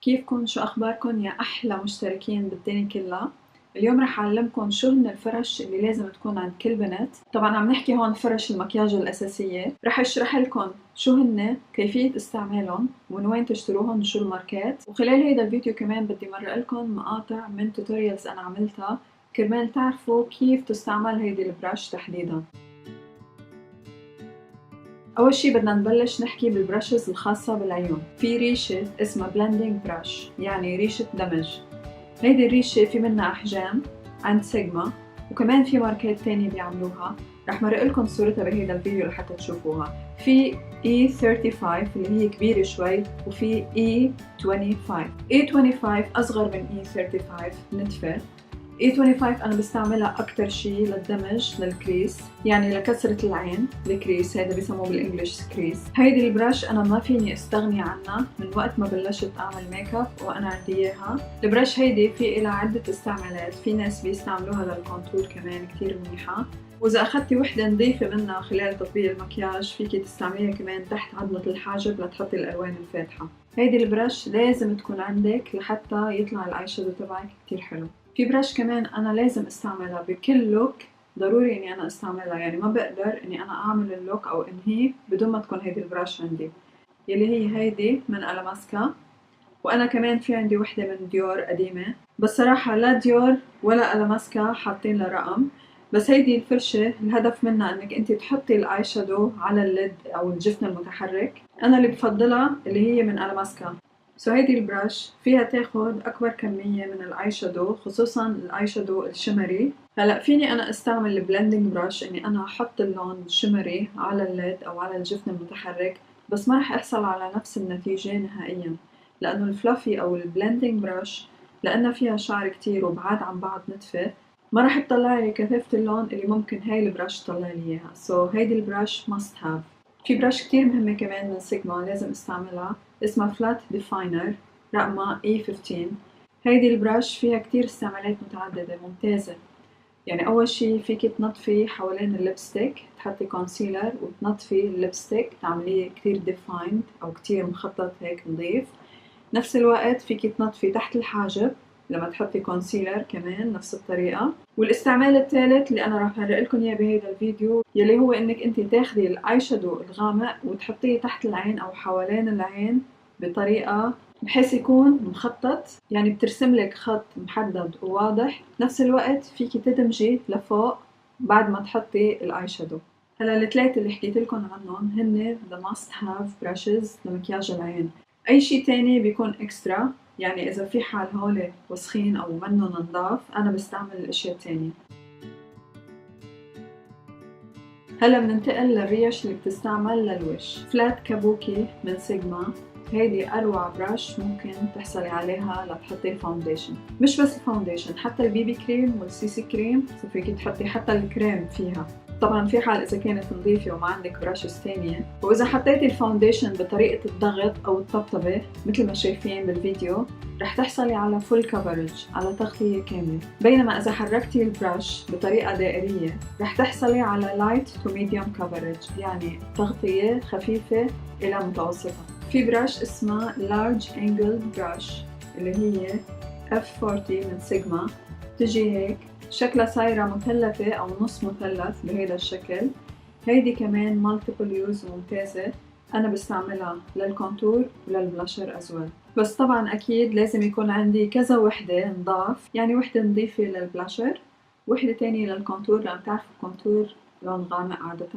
كيفكن؟ شو أخباركن يا أحلى مشتركين بالدنيا كلها؟ اليوم رح أعلمكن شو هن الفرش اللي لازم تكون عند كل بنت. طبعا عم نحكي هون فرش المكياج الأساسية. رح أشرح لكم شو هن، كيفية استعمالهم، ومن وين تشتروهن، وشو الماركات. وخلال هيدا الفيديو كمان بدي مرق لكم مقاطع من توتوريالز أنا عملتها كرمال تعرفوا كيف تستعمل هيدي البرش تحديدا. أول شي بدنا نبلش نحكي بالبرشز الخاصة بالعيون. في ريشة اسمها بلندنج برش، يعني ريشة دمج. هيدي الريشة في منها أحجام عند سيجما، وكمان في ماركات تانية بيعملوها. رح مرق لكم صورتها بهيدا الفيديو لحتى تشوفوها. في E35 اللي هي كبيرة شوي، وفي E25. E25 أصغر من E35 نتفة. E25 أنا بستعملها أكتر شي للدمج للكريس، يعني لكسرة العين. الكريس هذا بيسموه بالإنجليش كريس. هيدي البرش أنا ما فيني استغني عنها من وقت ما بلشت أعمل ميك اب وأنا عندي إياها. البرش هيدي في إلها عدة استعمالات، في ناس بيستعملوها للكونتور كمان كتير منيحة. وإذا أخدتي وحدة نظيفة منها خلال تطبيق المكياج فيكي تستعمليها كمان تحت عظمة الحاجب لتحطي الألوان الفاتحة. هيدي البرش لازم تكون عندك لحتى يطلع الآي شادو تبعك كتير حلو. في برش كمان أنا لازم استعملها بكل لوك، ضروري إني أنا استعملها، يعني ما بقدر إني أنا أعمل اللوك أو إنهيه بدون ما تكون هيدي البرش عندي، يلي هي هيدي من ألاماسكا. وأنا كمان في عندي وحدة من ديور قديمة، بس صراحة لا ديور ولا ألاماسكا حاطين لها رقم. بس هيدي الفرشة الهدف منها إنك أنت تحطي الآي شادو على الليد أو الجفن المتحرك. أنا اللي بفضلها اللي هي من ألاماسكا. هيدي البرش فيها تاخد أكبر كمية من الآي شادو، خصوصا الآي شادو الشمري. هلا فيني أنا استعمل البلندنج برش إني أنا أحط اللون الشمري على الليد أو على الجفن المتحرك، بس ما رح أحصل على نفس النتيجة نهائيا، لأنه الفلافي أو البلندنج برش لأنها فيها شعر كتير وبعاد عن بعض نتفة، ما رح تطلع لي كثافة اللون اللي ممكن هاي البرش تطلع لي إياها. هيدي البرش must have. في برش كتير مهمة كمان من سيجما لازم استعملها، اسمها فلات ديفاينر، رقمها E15. هيدي البرش فيها كتير استعمالات متعددة ممتازة. يعني أول شي فيكي تنظفي حوالين الليبستيك، تحطي كونسيلر وتنظفي الليبستيك تعمليه كتير ديفايند أو كتير مخطط هيك نظيف. نفس الوقت فيكي تنظفي تحت الحاجب لما تحطي كونسيلر كمان نفس الطريقة. والاستعمال الثالث اللي أنا راح أوري لكم إياه بهذا الفيديو يلي هو إنك أنت تاخذي الآي شادو الغامق وتحطيه تحت العين أو حوالين العين بطريقة بحيث يكون مخطط، يعني بترسم لك خط محدد وواضح. نفس الوقت فيكي تدمجي لفوق بعد ما تحطي الآي شادو. هلا الثلاثة اللي حكيت لكم عنهم هن the must have brushes لمكياج العين. أي شي تاني بيكون إكسترا، يعني إذا في حال هولي وسخين أو منن نضاف أنا بستعمل الأشياء التانية. هلا بننتقل للريش اللي بتستعمل للوش. فلات كابوكي من سيجما، هيدي أروع برش ممكن تحصلي عليها لتحطي الفاونديشن. مش بس الفاونديشن، حتى البيبي كريم والسي سي كريم فيكي تحطي حتى الكريم فيها، طبعا في حال إذا كانت نظيفة وما عندك براشز تانية. وإذا حطيتي الفاونديشن بطريقة الضغط أو الطبطبة مثل ما شايفين بالفيديو رح تحصلي على فول كفرج، على تغطية كاملة. بينما إذا حركتي البرش بطريقة دائرية رح تحصلي على لايت تو ميديوم كفرج، يعني تغطية خفيفة إلى متوسطة. في برش اسمها لارج انجل برش اللي هي F40 من سيجما، تجي هيك شكلها صايرة مثلثة أو نص مثلث بهذا الشكل. هيدي كمان مالتيبل يوز وممتازة، أنا بستعملها للكونتور وللبلاشر أزوال. بس طبعا أكيد لازم يكون عندي كذا وحدة نضاف، يعني وحدة نظيفة للبلاشر وحدة تانية للكونتور، لأن تعرفوا الكونتور لون غامق عادة.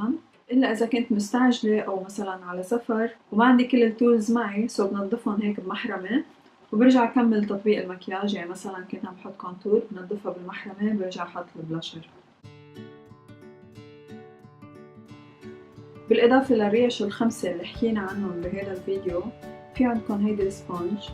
إلا إذا كنت مستعجلة أو مثلا على سفر وما عندي كل التولز معي بنضفهم هيك بمحرمة وبرجع أكمل تطبيق المكياج. يعني مثلا كنت عم بحط كونتور بنضفها بالمحرمة برجع أحط البلاشر. بالإضافة للريش الخمسة اللي حكينا عنهم بهذا الفيديو، في عندكم هيدي السبونج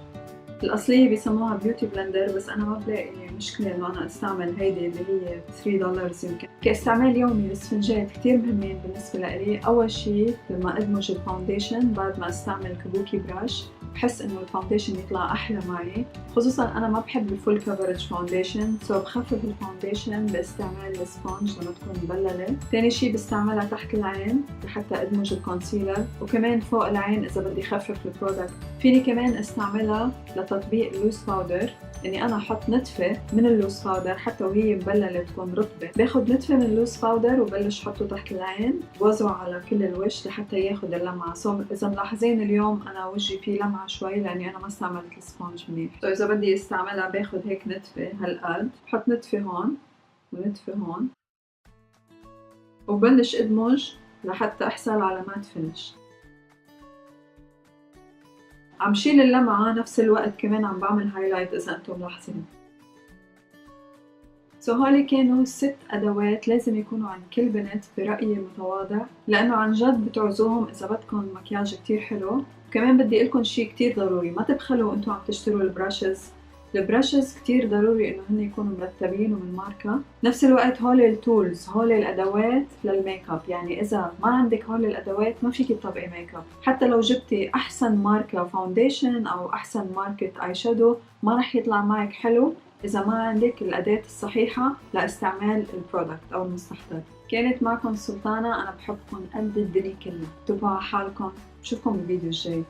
الأصلية بيسموها بيوتي بلندر، بس أنا ما بلاقي مشكلة إنه أنا أستعمل هيدي اللي هي $3 يمكن. كاستعمال يومي الإسفنجات كتير مهمين بالنسبة لإلي. أول شي لما أدمج الفاونديشن بعد ما أستعمل كابوكي براش بحس انه الفاونديشن يطلع احلى معي، خصوصا انا ما بحب الفول كفرج فاونديشن، سو بخفف الفاونديشن باستعمال السبونج لما تكون مبلله. ثاني شي بستعملها تحت العين لحتى ادمج الكونسيلر، وكمان فوق العين اذا بدي خفف البرودكت. فيني كمان استعملها لتطبيق اللوز باودر، اني انا احط نتفه من اللوز باودر حتى وهي مبلله تكون رطبه، باخذ نتفه من اللوز باودر وبلش احطه تحت العين، بوزعه على كل الوجه لحتى ياخذ اللمعه. سو اذا ملاحظين اليوم انا وجهي فيه لمعه شوي لاني انا ما استعملت السبونج منيح. سو اذا بدي استعملها باخذ هيك نتفه هالقد، بحط نتفه هون ونتفه هون، وبلش ادمج لحتى احصل على مات فينش. عم شيل اللمعة نفس الوقت كمان عم بعمل هايلايت إذا أنتم ملاحظين. هولي كانوا 6 أدوات لازم يكونوا عند كل بنت برأيي المتواضع، لأنه عن جد بتعوزوهم إذا بدكم مكياج كتير حلو. وكمان بدي أقولكم شي كتير ضروري، ما تبخلوا أنتم عم تشتروا البراشز كتير ضروري إنه هن يكونوا مرتبين ومن ماركة. نفس الوقت هولي التولز، هولي الأدوات للميك اب، يعني إذا ما عندك هولي الأدوات ما فيكي تطبقي ميك اب. حتى لو جبتي أحسن ماركة فاونديشن أو أحسن ماركة آي شادو ما رح يطلع معك حلو إذا ما عندك الأداة الصحيحة لاستعمال البرودكت أو المستحضر. كانت معكم سلطانة، أنا بحبكم قد الدنيا كلها، انتبهوا على حالكم، بشوفكم بالفيديو الجاي.